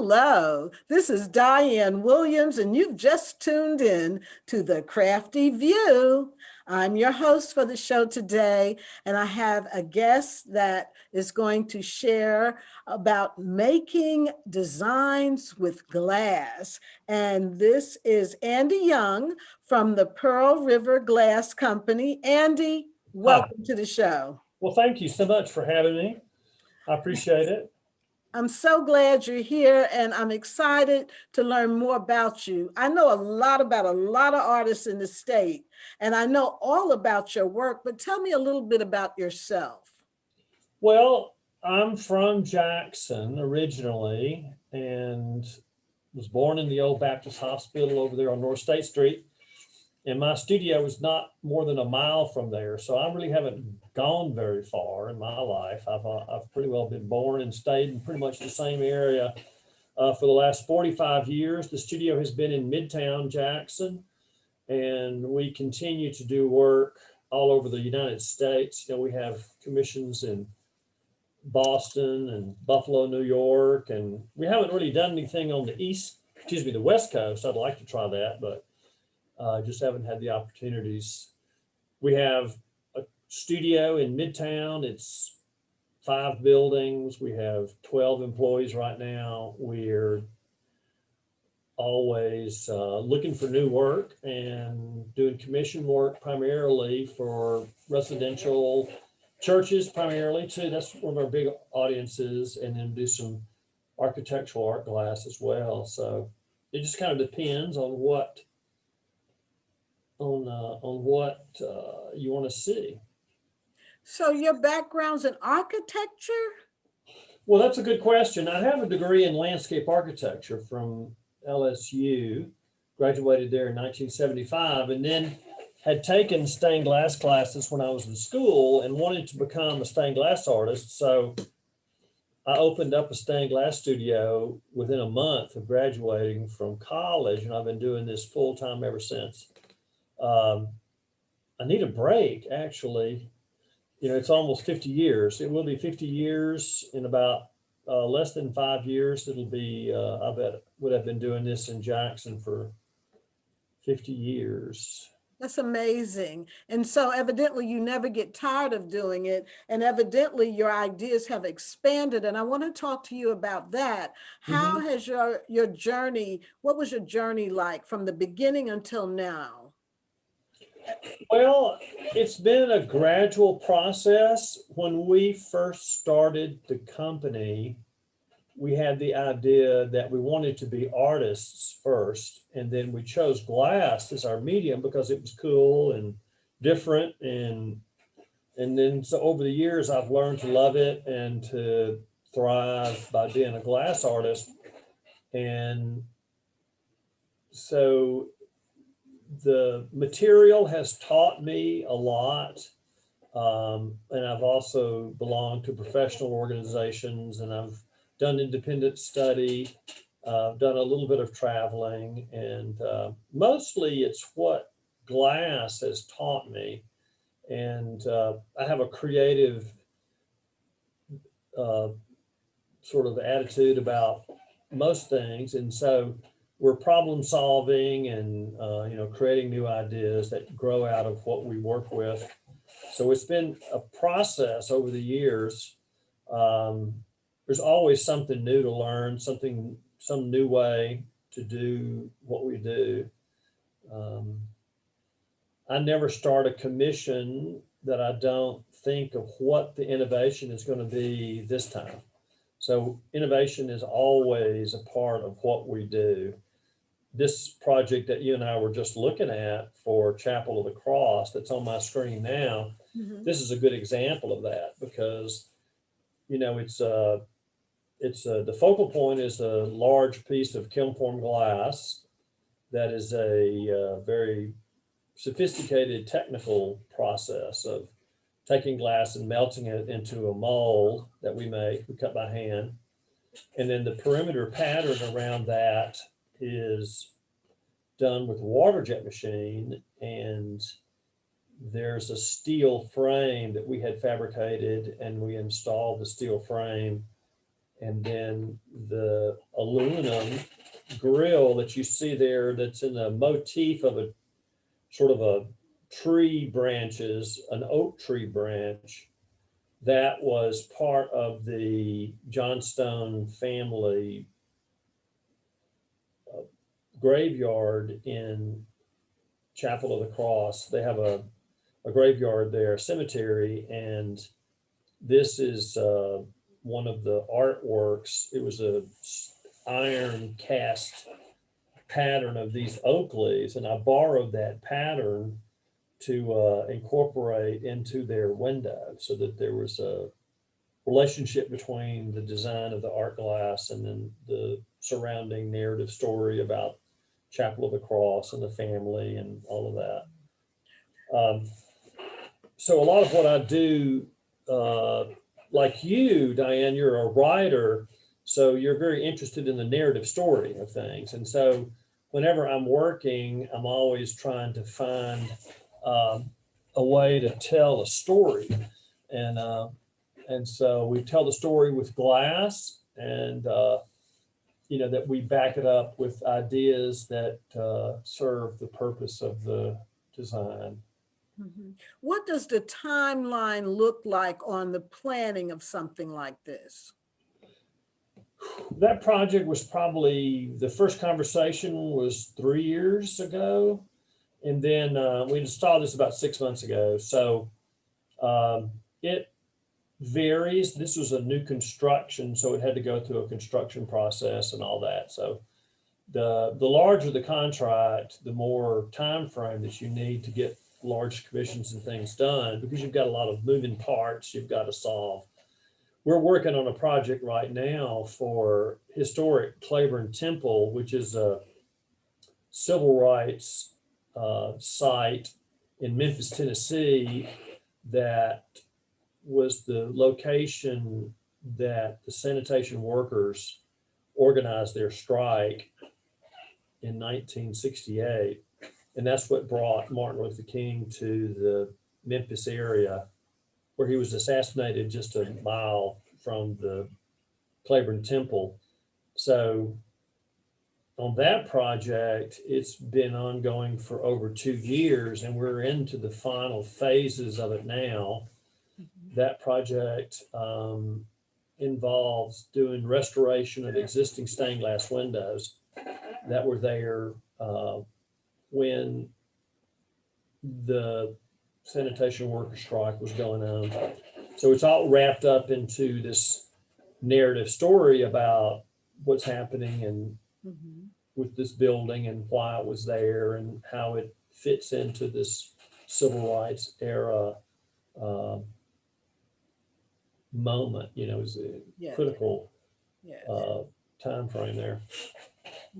Hello, this is Diane Williams, and you've just tuned in to the Crafty View. I'm your host for the show today, and I have a guest that is going to share about making designs with glass. And this is Andy Young from the Pearl River Glass Company. Andy, Hi. welcome to the show. Well, thank you so much for having me. I appreciate it. I'm so glad you're here, and I'm excited to learn more about you. I know a lot about a lot of artists in the state, and I know all about your work, but tell me a little bit about yourself. Well, I'm from Jackson originally and was born in the old Baptist Hospital over there on North State Street. And my studio was not more than a mile from there. So I really haven't gone very far in my life. I've pretty well been born and stayed in pretty much the same area for the last 45 years. The studio has been in Midtown Jackson, and we continue to do work all over the United States. You know, we have commissions in Boston and Buffalo, New York, and we haven't really done anything on the West Coast. I'd like to try that, but just haven't had the opportunities. We have a studio in Midtown. It's 5 buildings. We have 12 employees right now. We're always looking for new work and doing commission work primarily for residential churches primarily too. That's one of our big audiences, and then do some architectural art glass as well. So it just kind of depends on what you want to see. So your background's in architecture? Well, that's a good question. I have a degree in landscape architecture from LSU, graduated there in 1975, and then had taken stained glass classes when I was in school and wanted to become a stained glass artist. So I opened up a stained glass studio within a month of graduating from college, and I've been doing this full time ever since. I need a break, actually. You know, it's almost 50 years. It will be 50 years in about less than 5 years. It'll be, I bet, would have been doing this in Jackson for 50 years. That's amazing. And so evidently you never get tired of doing it. And evidently your ideas have expanded. And I want to talk to you about that. How has your journey, what was your journey like from the beginning until now? Well, it's been a gradual process. When we first started the company, we had the idea that we wanted to be artists first, and then we chose glass as our medium because it was cool and different, and then so over the years I've learned to love it and to thrive by being a glass artist. And so the material has taught me a lot. And I've also belonged to professional organizations, and I've done independent study, done a little bit of traveling, and mostly it's what glass has taught me. And I have a creative sort of attitude about most things. And so we're problem solving and creating new ideas that grow out of what we work with. So it's been a process over the years. There's always something new to learn, some new way to do what we do. I never start a commission that I don't think of what the innovation is going to be this time. So innovation is always a part of what we do. This project that you and I were just looking at for Chapel of the Cross that's on my screen now, this is a good example of that, because, you know, the focal point is a large piece of kiln form glass that is a very sophisticated technical process of taking glass and melting it into a mold that we cut by hand. And then the perimeter pattern around that is done with a water jet machine, and there's a steel frame that we had fabricated, and we installed the steel frame, And then the aluminum grill that you see there, that's in the motif of a sort of a tree branches, an oak tree branch, that was part of the Johnstone family graveyard in Chapel of the Cross. They have a graveyard there, cemetery, and this is one of the artworks. It was a iron cast pattern of these oak leaves, and I borrowed that pattern to incorporate into their window, so that there was a relationship between the design of the art glass and then the surrounding narrative story about Chapel of the Cross and the family and all of that. So a lot of what I do, like you, Diane, you're a writer, so you're very interested in the narrative story of things. And so whenever I'm working, I'm always trying to find a way to tell a story. And so we tell the story with glass, and that we back it up with ideas that serve the purpose of the design. Mm-hmm. What does the timeline look like on the planning of something like this? That project was probably, the first conversation was 3 years ago. And then we installed this about 6 months ago. So it varies. This was a new construction, so it had to go through a construction process and all that. So the larger the contract, the more time frame that you need to get large commissions and things done, because you've got a lot of moving parts you've got to solve. We're working on a project right now for historic Claiborne Temple, which is a civil rights site in Memphis, Tennessee, that was the location that the sanitation workers organized their strike in 1968. And that's what brought Martin Luther King to the Memphis area, where he was assassinated just a mile from the Claiborne Temple. So on that project, it's been ongoing for over 2 years, and we're into the final phases of it now. Mm-hmm. That project involves doing restoration of existing stained glass windows that were there when the sanitation worker strike was going on. So it's all wrapped up into this narrative story about what's happening and mm-hmm. with this building and why it was there and how it fits into this civil rights era moment. Is a yes. critical yes. Time frame there.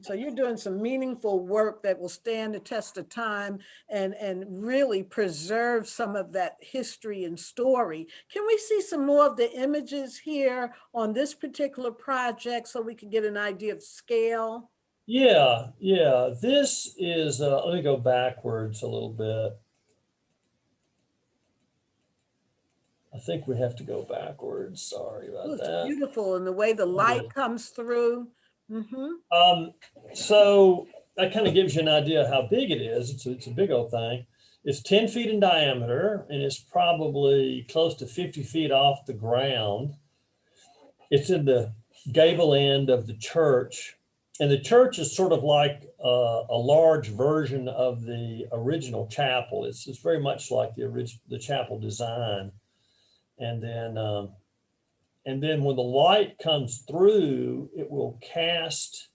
So you're doing some meaningful work that will stand the test of time and really preserve some of that history and story. Can we see some more of the images here on this particular project so we can get an idea of scale? Yeah. This is, let me go backwards a little bit. I think we have to go backwards. Sorry about that. It's beautiful, and the way the light comes through. Mm-hmm. So that kind of gives you an idea how big it is. It's a big old thing. It's 10 feet in diameter, and it's probably close to 50 feet off the ground. It's in the gable end of the church, and the church is sort of like a large version of the original chapel. It's very much like the chapel design, and then when the light comes through, it will cast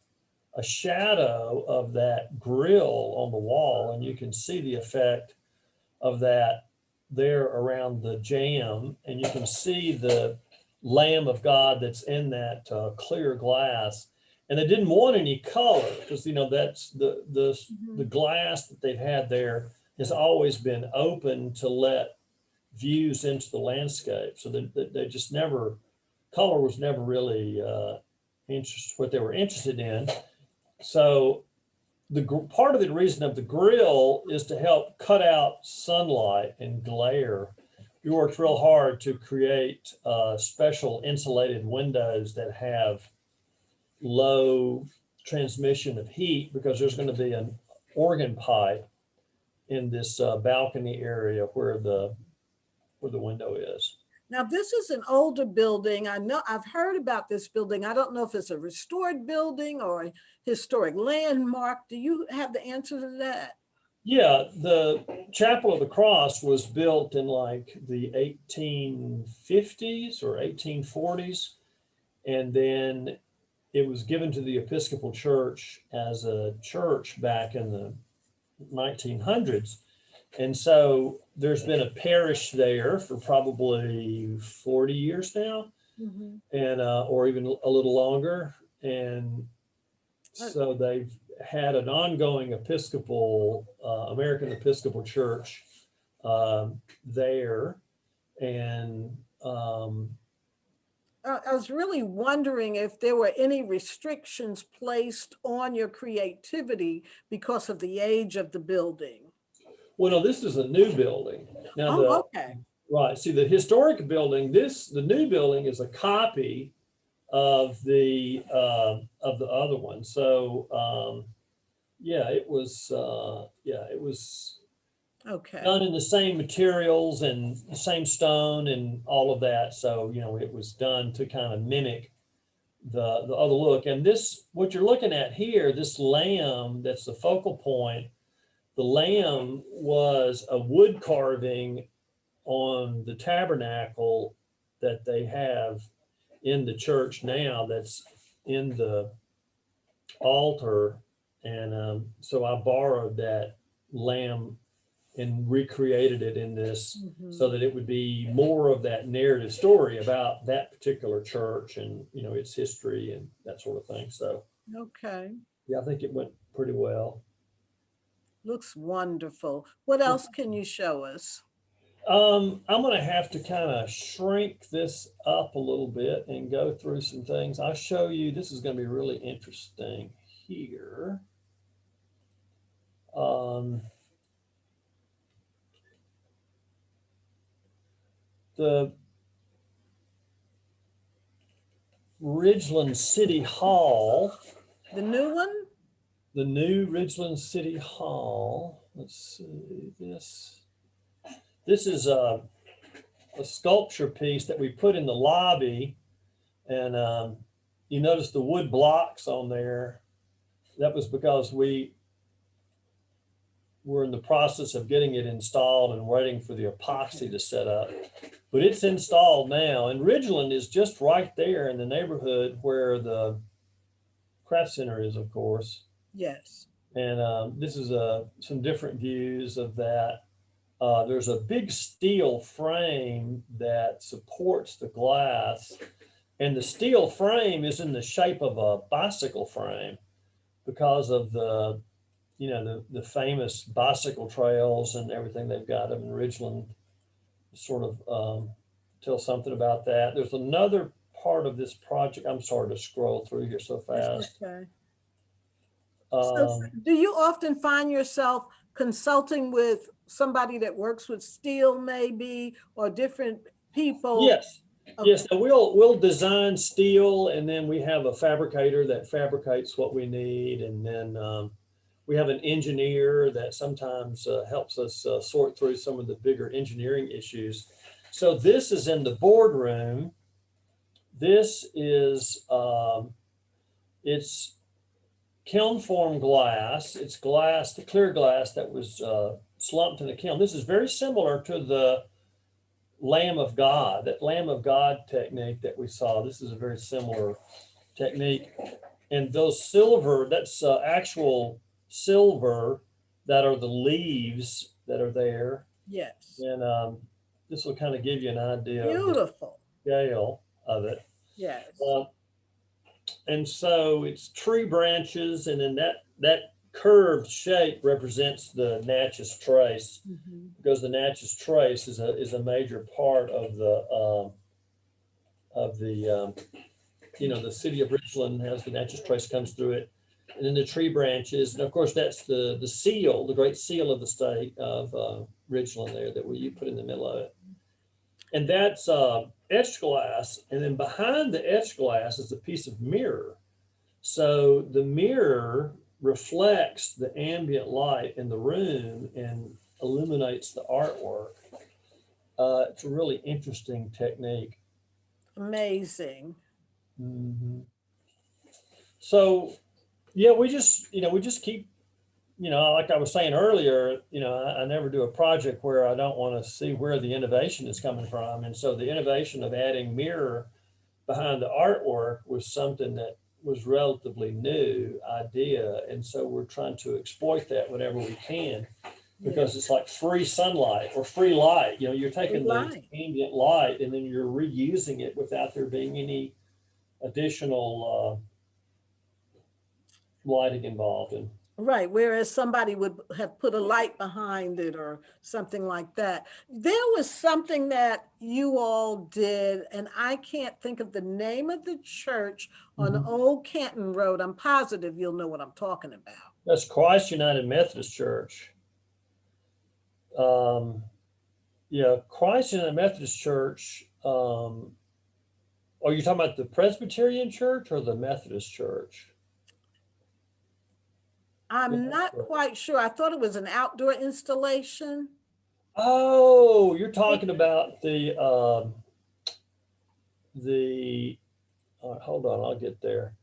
a shadow of that grill on the wall, and you can see the effect of that there around the jamb, and you can see the Lamb of God that's in that clear glass. And they didn't want any color because that's the glass that they've had there has always been open to let views into the landscape. So they just never. Color was never really what they were interested in. So part of the reason of the grill is to help cut out sunlight and glare we worked real hard to create special insulated windows that have low transmission of heat, because there's going to be an organ pipe in this balcony area where the window is. Now, this is an older building. I know I've heard about this building. I don't know if it's a restored building or a historic landmark. Do you have the answer to that? Yeah, the Chapel of the Cross was built in like the 1850s or 1840s. And then it was given to the Episcopal Church as a church back in the 1900s. And so there's been a parish there for probably 40 years now, and or even a little longer. And so they've had an ongoing Episcopal, American Episcopal Church there. And I was really wondering if there were any restrictions placed on your creativity because of the age of the building. Well, no, this is a new building. Now, Okay. Right. See, the historic building, the new building is a copy of the other one. So, yeah, it was Okay. done in the same materials and the same stone and all of that. So, it was done to kind of mimic the other look. And this, what you're looking at here, this lamb, that's the focal point. The lamb was a wood carving on the tabernacle that they have in the church now, that's in the altar. And so I borrowed that lamb and recreated it in this so that it would be more of that narrative story about that particular church and, its history and that sort of thing. So, Okay. yeah, I think it went pretty well. Looks wonderful. What else can you show us? I'm going to have to kind of shrink this up a little bit and go through some things. I'll show you, this is going to be really interesting here. The Ridgeland City Hall. The new one? The new Ridgeland City Hall. Let's see this. This is a sculpture piece that we put in the lobby, and you notice the wood blocks on there. That was because we were in the process of getting it installed and waiting for the epoxy to set up. But it's installed now, and Ridgeland is just right there in the neighborhood where the craft center is, of course. Yes. And this is some different views of that. There's a big steel frame that supports the glass, and the steel frame is in the shape of a bicycle frame because of the famous bicycle trails and everything they've got in Ridgeland. Sort of tell something about that. There's another part of this project. I'm sorry to scroll through here so fast. Okay. So do you often find yourself consulting with somebody that works with steel maybe, or different people? Yes. Okay. Yes. So we'll design steel, and then we have a fabricator that fabricates what we need. And then we have an engineer that sometimes helps us sort through some of the bigger engineering issues. So this is in the boardroom. This is, it's kiln form glass. It's glass, the clear glass that was slumped in the kiln. This is very similar to the Lamb of God, that Lamb of God technique that we saw. This is a very similar technique. And those silver, that's actual silver that are the leaves that are there. Yes. And this will kind of give you an idea Beautiful. of the scale of it. Yes. And so it's tree branches, and then that curved shape represents the Natchez Trace, because the Natchez Trace is a major part of the the city of Ridgeland has the Natchez Trace comes through it, and then the tree branches, and of course that's the seal, the great seal of the state of Ridgeland there that you put in the middle of it. And that's etched glass. And then behind the etched glass is a piece of mirror. So the mirror reflects the ambient light in the room and illuminates the artwork. It's a really interesting technique. Amazing. Mhm. So yeah, we just keep, like I was saying earlier, I never do a project where I don't want to see where the innovation is coming from. And so the innovation of adding mirror behind the artwork was something that was relatively new idea. And so we're trying to exploit that whenever we can, because it's like free sunlight or free light. You're taking the Right. ambient light and then you're reusing it without there being any additional lighting involved. And Right. Whereas somebody would have put a light behind it or something like that. There was something that you all did, and I can't think of the name of the church on Mhm. Old Canton Road. I'm positive you'll know what I'm talking about. That's Christ United Methodist Church. Um, yeah, Christ United Methodist Church. Are you talking about the Presbyterian Church or the Methodist Church? I'm not quite sure. I thought it was an outdoor installation. Oh, you're talking about the hold on, I'll get there.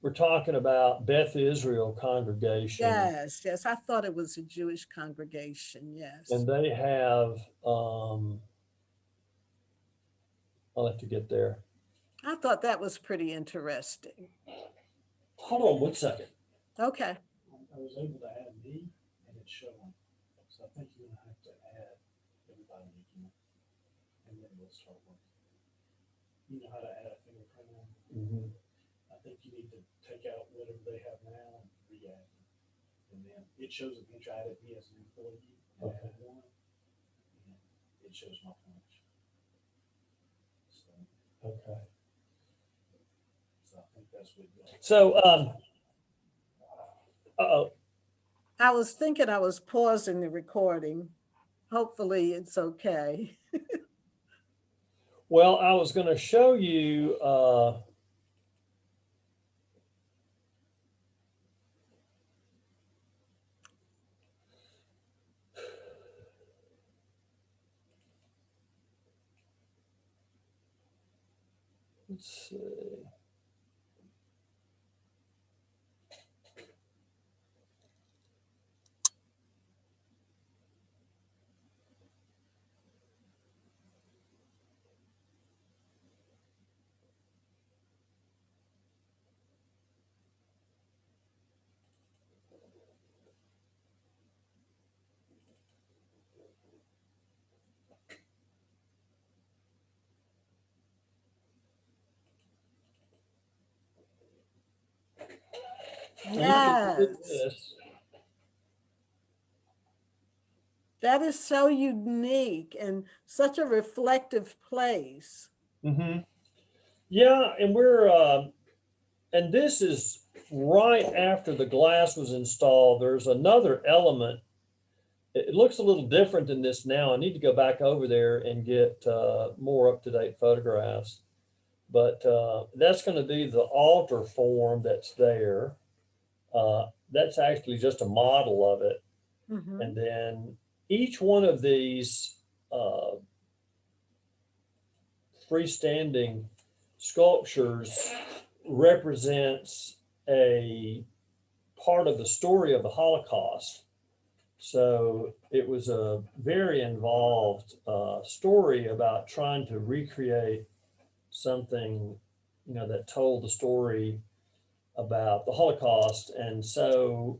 We're talking about Beth Israel congregation, Yes, yes. I thought it was a Jewish congregation. Yes. and they have I'll have to get there. I thought that was pretty interesting. Hold on one second. Okay. I was able to add me and it's showing. So I think you're gonna have to add everybody again. And then we'll start working. You know how to add a fingerprint on? I think you need to take out whatever they have now and re-add them. And then it shows a picture. I added me as an employee. And I had one. And it shows my punch. So, okay. So I think that's what. So, uh-oh. I was thinking I was pausing the recording. Hopefully it's okay. Well, I was going to show you, let's see. Yes. That is so unique and such a reflective place. Mm-hmm. Yeah, and and this is right after the glass was installed. There's another element. It looks a little different than this now. I need to go back over there and get more up-to-date photographs. But that's going to be the altar form that's there. That's actually just a model of it. Mm-hmm. And then each one of these freestanding sculptures represents a part of the story of the Holocaust. So it was a very involved story about trying to recreate something, that told the story about the Holocaust. And so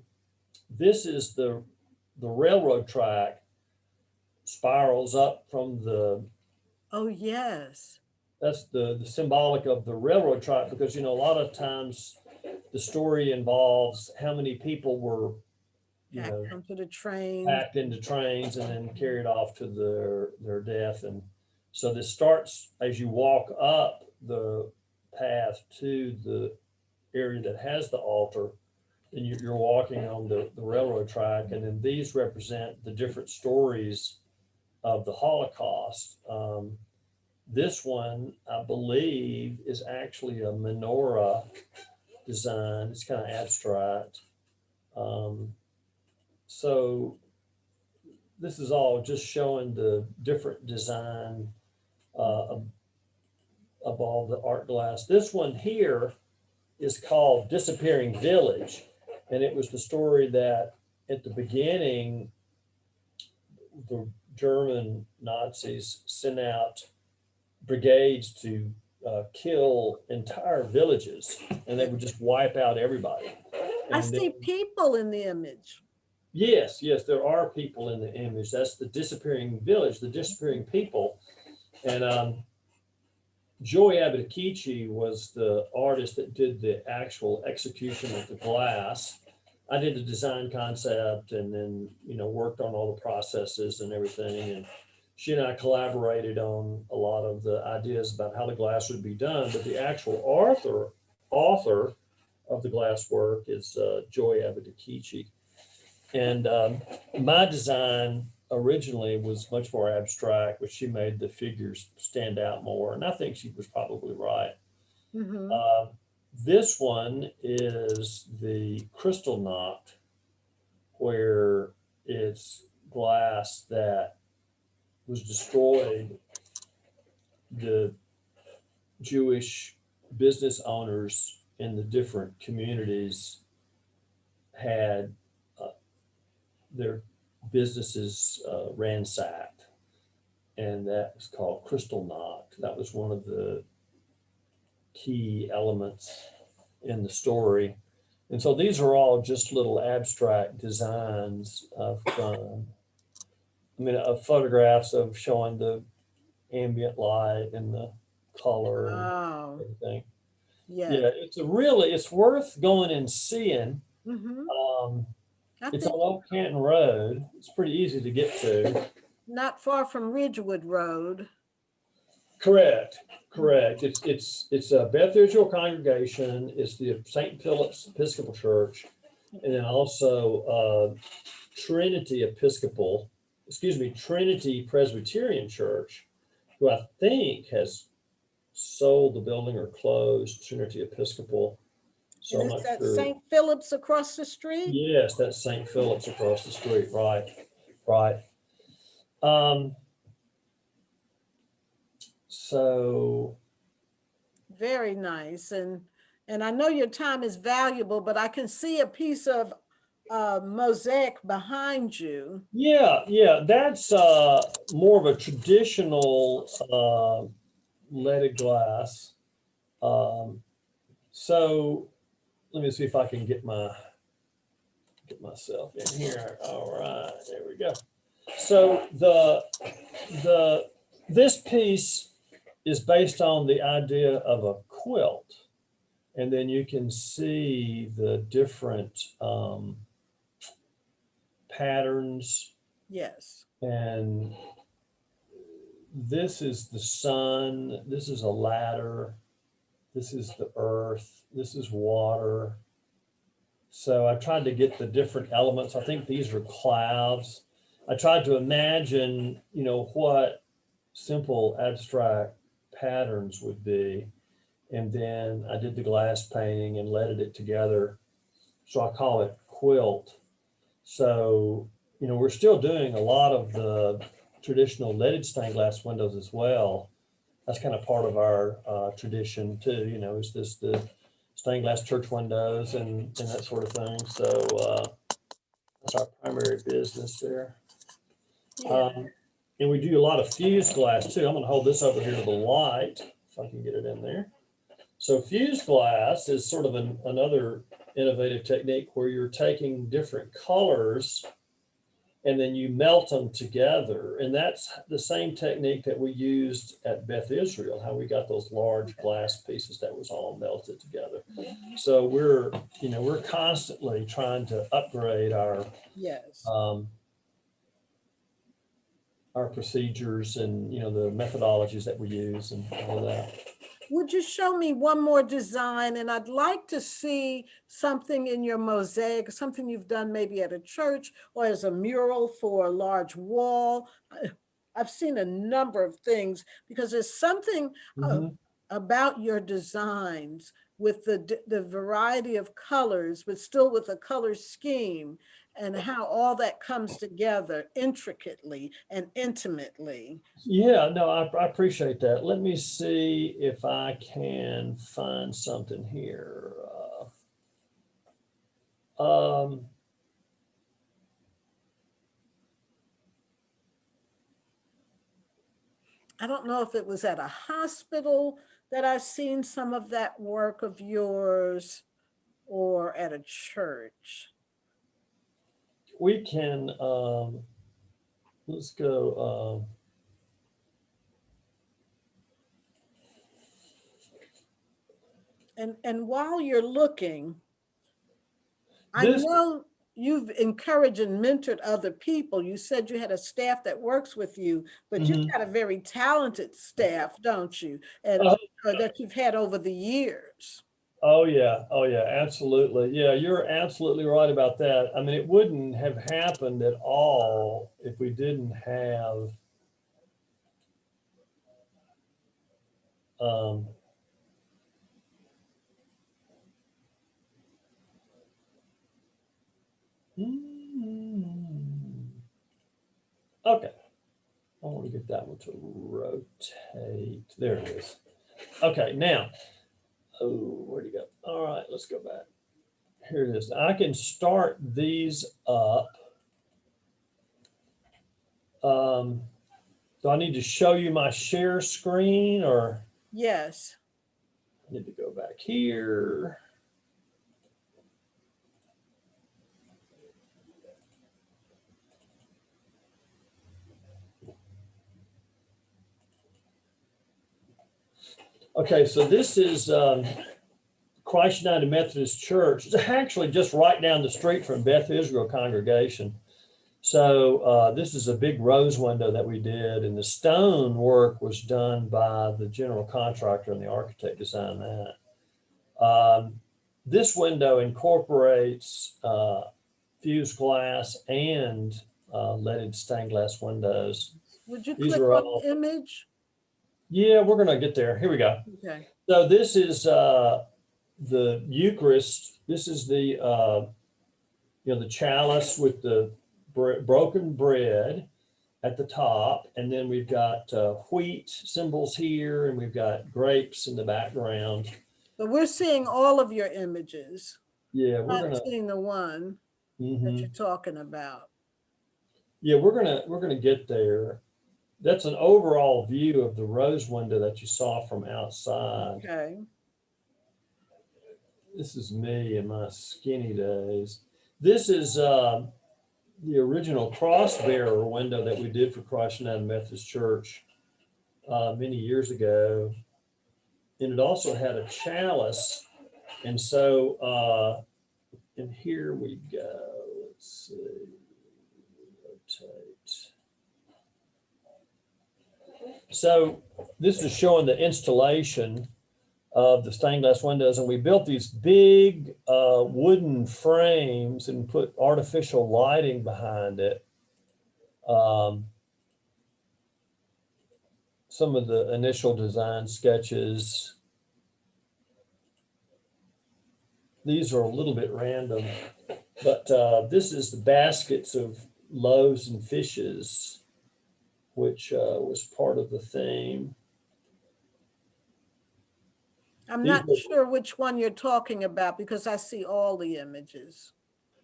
this is the railroad track spirals up from the. Oh, yes. That's the symbolic of the railroad track, because a lot of times the story involves how many people were Packed onto the train. packed into trains and then carried off to their death. And so this starts as you walk up the path to the area that has the altar, and you're walking on the railroad track, and then these represent the different stories of the Holocaust. This one, I believe, is actually a menorah design. It's kind of abstract. Um, so this is all just showing the different design of all the art glass. This one here is called Disappearing Village. And it was the story that at the beginning, the German Nazis sent out brigades to kill entire villages, and they would just wipe out everybody. I And see then, people in the image. yes, yes, there are people in the image. That's the disappearing village, the disappearing people. And Joy Abadikichi was the artist that did the actual execution of the glass. I did the design concept and then, worked on all the processes and everything. And she and I collaborated on a lot of the ideas about how the glass would be done. But the actual author of the glass work is Joy Abadikichi. And my design originally was much more abstract, but she made the figures stand out more. And I think she was probably right. Mm-hmm. This one is the crystal knot, where it's glass that was destroyed. The Jewish business owners in the different communities had their businesses ransacked, and that was called crystal knot. That was one of the key elements in the story. And so these are all just little abstract designs of photographs of showing the ambient light and the color and Oh, everything. yes. Yeah, it's worth going and seeing. Mm-hmm. Um, I it's think on Old Canton Road. It's pretty easy to get to. not far from Ridgewood Road. Correct, correct. It's a Beth Israel congregation. It's the St. Philip's Episcopal Church, and then also Trinity Presbyterian Church, who I think has sold the building or closed Trinity Episcopal. So And I'm it's not at sure. St. Philip's across the street. Yes, that's St. Philip's across the street. Right, right. Um, so Very nice. And I know your time is valuable, but I can see a piece of mosaic behind you. yeah, that's more of a traditional leaded glass. Um, so let me see if I can get myself in here. All right, there we go. So this piece is based on the idea of a quilt, and then you can see the different patterns. Yes. And this is the sun, this is a ladder, this is the earth, this is water. So I tried to get the different elements. I think these are clouds. I tried to imagine, what simple abstract patterns would be. And then I did the glass painting and leaded it together. So I call it quilt. So, we're still doing a lot of the traditional leaded stained glass windows as well. That's kind of part of our tradition too, is this the stained glass church windows and that sort of thing. So that's our primary business there. Yeah. And we do a lot of fused glass too. I'm going to hold this over here to the light if I can get it in there. So fused glass is sort of another innovative technique where you're taking different colors and then you melt them together. And that's the same technique that we used at Beth Israel, how we got those large glass pieces that was all melted together. So we're constantly trying to upgrade Yes. our procedures and, the methodologies that we use and all of that. Would you show me one more design? And I'd like to see something in your mosaic, something you've done maybe at a church or as a mural for a large wall. I've seen a number of things because there's something Mhm. about your designs with the variety of colors, but still with a color scheme and how all that comes together intricately and intimately. Yeah, no, I appreciate that. Let me see if I can find something here. Um, I don't know if it was at a hospital that I've seen some of that work of yours or at a church. we can, let's go. And while you're looking, I This, know you've encouraged and mentored other people. You said you had a staff that works with you, but you've mhm. got a very talented staff, don't you? And Oh, that you've had over the years. oh yeah, absolutely. Yeah, you're absolutely right about that. I mean, it wouldn't have happened at all if we didn't have um, okay. I want to get that one to rotate. There it is. Okay, now, oh, where'd you go? All right, let's go back. Here it is. I can start these up. Um, do I need to show you my share screen or Yes. I need to go back here? Okay, so this is Christ United Methodist Church. It's actually just right down the street from Beth Israel congregation. So this is a big rose window that we did, and the stone work was done by the general contractor and the architect designed that. This window incorporates fused glass and leaded stained glass windows. Would you These click are on all, the image? yeah, we're gonna get there. Here we go. Okay. So this is the Eucharist. This is the the chalice with the broken bread at the top, and then we've got wheat symbols here, and we've got grapes in the background. But we're seeing all of your images, Yeah, we're not gonna. seeing the one that you're Mhm. talking about. Yeah, we're gonna get there. That's an overall view of the rose window that you saw from outside. Okay. This is me in my skinny days. This is the original cross bearer window that we did for Christ United Methodist Church many years ago. And it also had a chalice. And so, and here we go. Let's see, rotate. So this is showing the installation of the stained glass windows, and we built these big wooden frames and put artificial lighting behind it. Some of the initial design sketches. These are a little bit random, but this is the baskets of loaves and fishes, which was part of the theme. I'm These not were, sure which one you're talking about because I see all the images.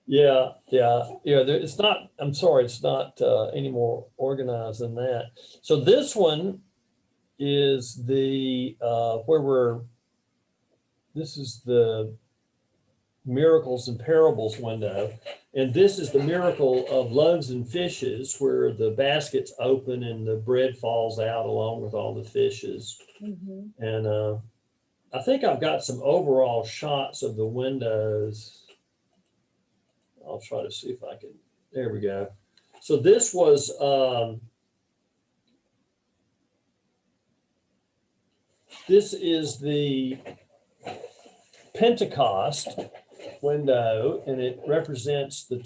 yeah, yeah, yeah. It's not. I'm sorry, it's not any more organized than that. So this one is the where we're. This is the miracles and parables window. And this is the miracle of loaves and fishes, where the baskets open and the bread falls out along with all the fishes. Mhm. And I think I've got some overall shots of the windows. I'll try to see if I can. There we go. So this was this is the Pentecost window, and it represents the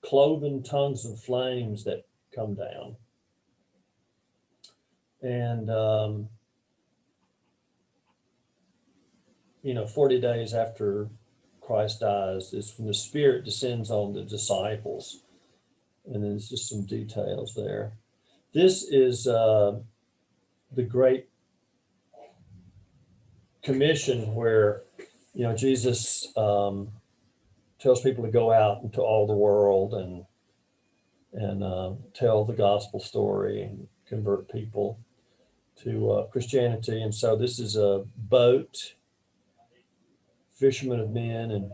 cloven tongues of flames that come down. And, 40 days after Christ dies is when the Spirit descends on the disciples. And then there's just some details there. This is the Great Commission where, Jesus tells people to go out into all the world and tell the gospel story and convert people to Christianity. And so this is a boat, fishermen of men, and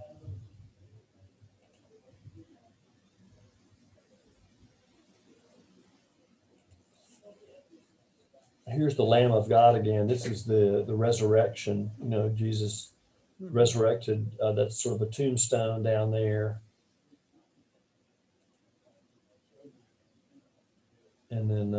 here's the Lamb of God again. This is the resurrection. Jesus resurrected. That's sort of a tombstone down there. And then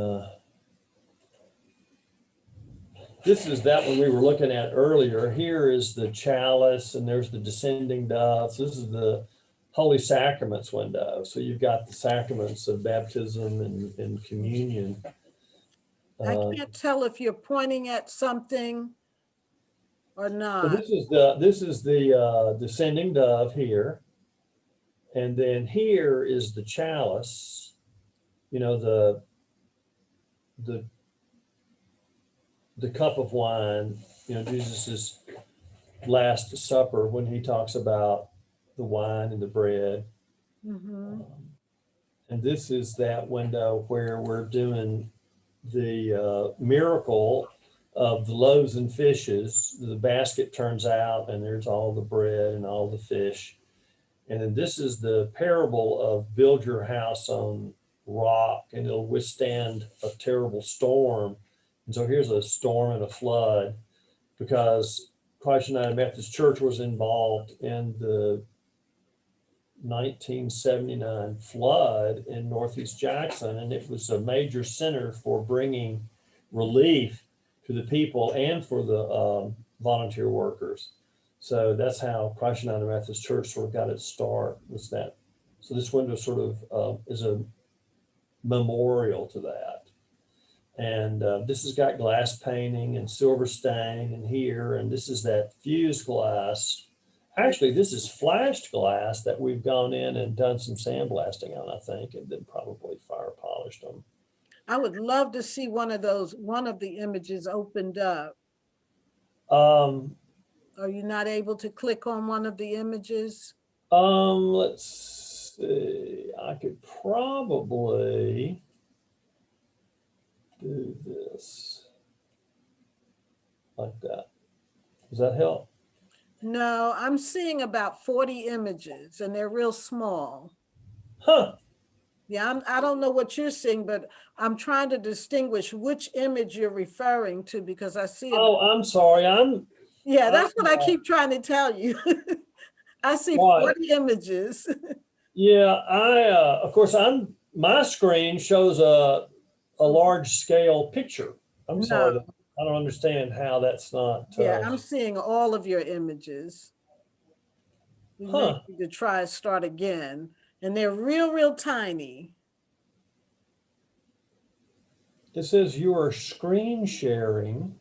this is that one we were looking at earlier. Here is the chalice, and there's the descending dove. So this is the Holy Sacraments window. So you've got the sacraments of baptism and communion. I can't tell if you're pointing at something or So not. this is the descending dove here, and then here is the chalice. The cup of wine. Jesus's Last Supper when he talks about the wine and the bread. Mm-hmm. And this is that window where we're doing the miracle of the loaves and fishes. The basket turns out and there's all the bread and all the fish. And then this is the parable of build your house on rock and it'll withstand a terrible storm. And so here's a storm and a flood because Christ United Methodist Church was involved in the 1979 flood in Northeast Jackson, and it was a major center for bringing relief to the people and for the volunteer workers. So that's how Christ United Methodist Church sort of got its start, was that. So this window sort of is a memorial to that. And this has got glass painting and silver stain in here, and this is that fused glass. Actually, this is flashed glass that we've gone in and done some sandblasting on, I think, and then probably fire polished them. I would love to see one of the images opened up. Are you not able to click on one of the images? Let's see. I could probably do this like that. Does that help? No, I'm seeing about 40 images and they're real small. Huh. Yeah, I don't know what you're seeing, but I'm trying to distinguish which image you're referring to because I see. Oh, I'm sorry. Yeah, that's what I keep trying to tell you. I see 40 images. Yeah, of course, my screen shows a large scale picture. I'm sorry. I don't understand how that's not. Yeah, I'm seeing all of your images. We may need to try start again. And they're real tiny. It says you are screen sharing.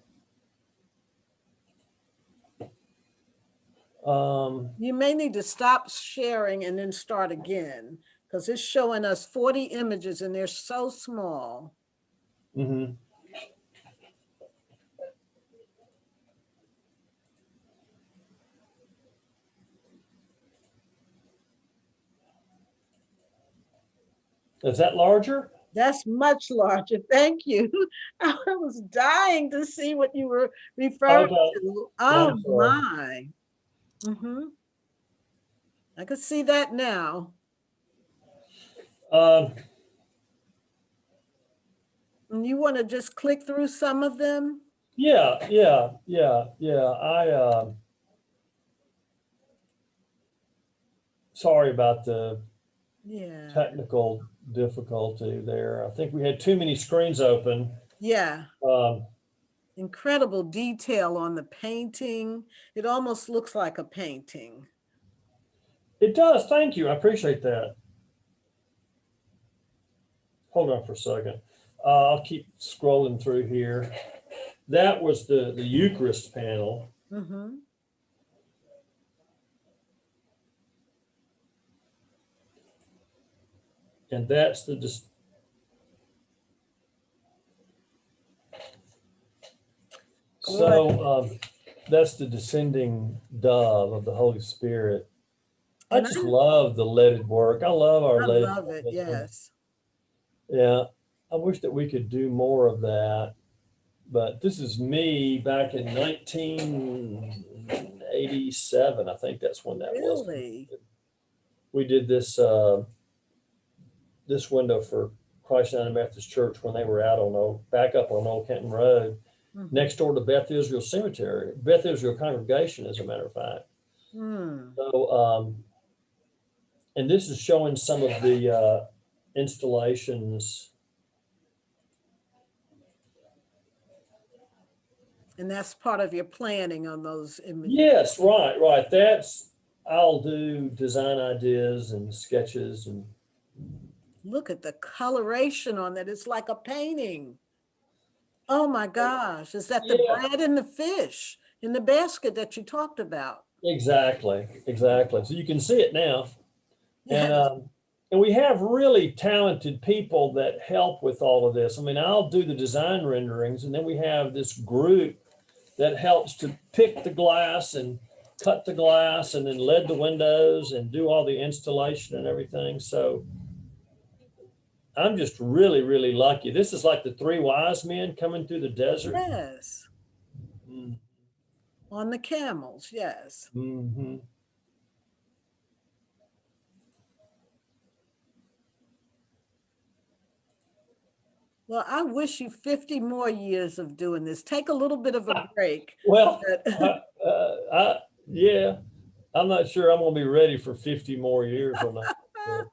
You may need to stop sharing and then start again because it's showing us 40 images and they're so small. Mm-hmm. Is that larger? That's much larger. Thank you. I was dying to see what you were referring to. Oh my. Mm-hmm. I could see that now. And you want to just click through some of them? Yeah. Sorry about the technical difficulty there. I think we had too many screens open. Yeah. Incredible detail on the painting. It almost looks like a painting. It does. Thank you. I appreciate that. Hold on for a second. I'll keep scrolling through here. That was the Eucharist panel. Mm-hmm. And that's that's the descending dove of the Holy Spirit. I And just love the leaded work. I love our I leaded love it, work. yes. Yeah, I wish that we could do more of that. But this is me back in 1987. I think that's when that was. Really? We did this this window for Christ United Methodist Church when they were out on back up on Old Kenton Road, Mhm. next door to Beth Israel Cemetery, Beth Israel Congregation, as a matter of fact. Mm. So, and this is showing some of the installations. And that's part of your planning on those images. Yes, right. I'll do design ideas and sketches and. Look at the coloration on that. It's like a painting. Oh my gosh. Is that the Yeah. bread and the fish in the basket that you talked about? Exactly. So you can see it now. Yes. And we have really talented people that help with all of this. I mean, I'll do the design renderings, and then we have this group that helps to pick the glass and cut the glass and then lead the windows and do all the installation and everything. So I'm just really, really lucky. This is like the three wise men coming through the desert. Yes. On the camels, yes. Mm-hmm. Well, I wish you 50 more years of doing this. Take a little bit of a break. Well, yeah, I'm not sure I'm going to be ready for 50 more years or not. But,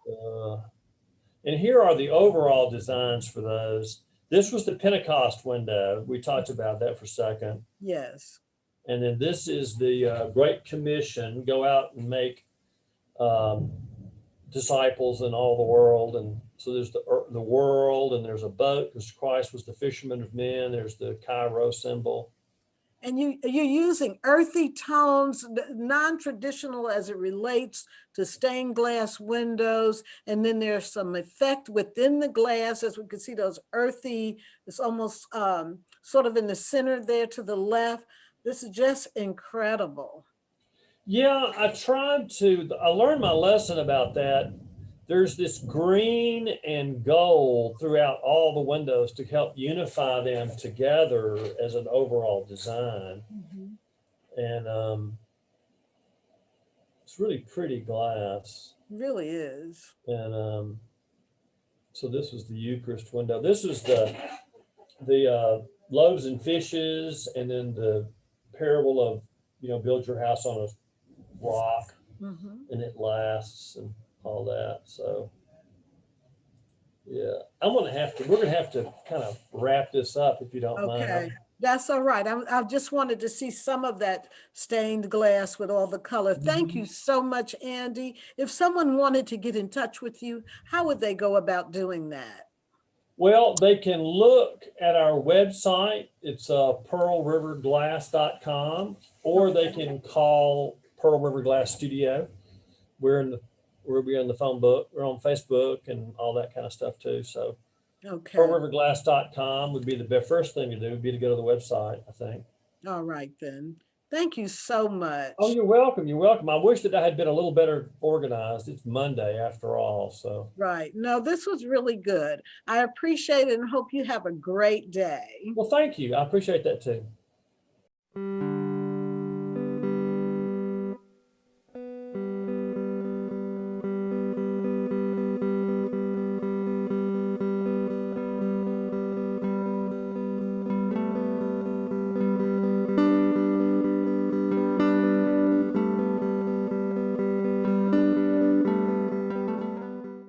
and here are the overall designs for those. This was the Pentecost window. We talked about that for a second. Yes. And then this is the Great Commission, go out and make disciples in all the world. And so there's the world, and there's a boat because Christ was the fisherman of men. There's the Cairo symbol. And you're using earthy tones, non-traditional as it relates to stained glass windows. And then there's some effect within the glass, as we can see those earthy, it's almost sort of in the center there to the left. This is just incredible. Yeah, I learned my lesson about that. There's this green and gold throughout all the windows to help unify them together as an overall design. Mm-hmm. And it's really pretty glass. It really is. And so this was the Eucharist window. This is the loaves and fishes, and then the parable of, build your house on a rock, Mm-hmm. and it lasts and all that. So yeah, we're gonna have to kind of wrap this up if you don't Okay, mind. that's all right. I just wanted to see some of that stained glass with all the color. Thank you so much, Andy. If someone wanted to get in touch with you, how would they go about doing that? Well, they can look at our website. It's pearlriverglass.com, or they can call Pearl River Glass Studio. We'll be on the phone book. We're on Facebook and all that kind of stuff too. So Okay. pearlriverglass.com would be the first thing to do, would be to go to the website, I think. All right, then. Thank you so much. Oh, you're welcome. You're welcome. I wish that I had been a little better organized. It's Monday after all. So Right. No, this was really good. I appreciate it and hope you have a great day. well, thank you. I appreciate that too.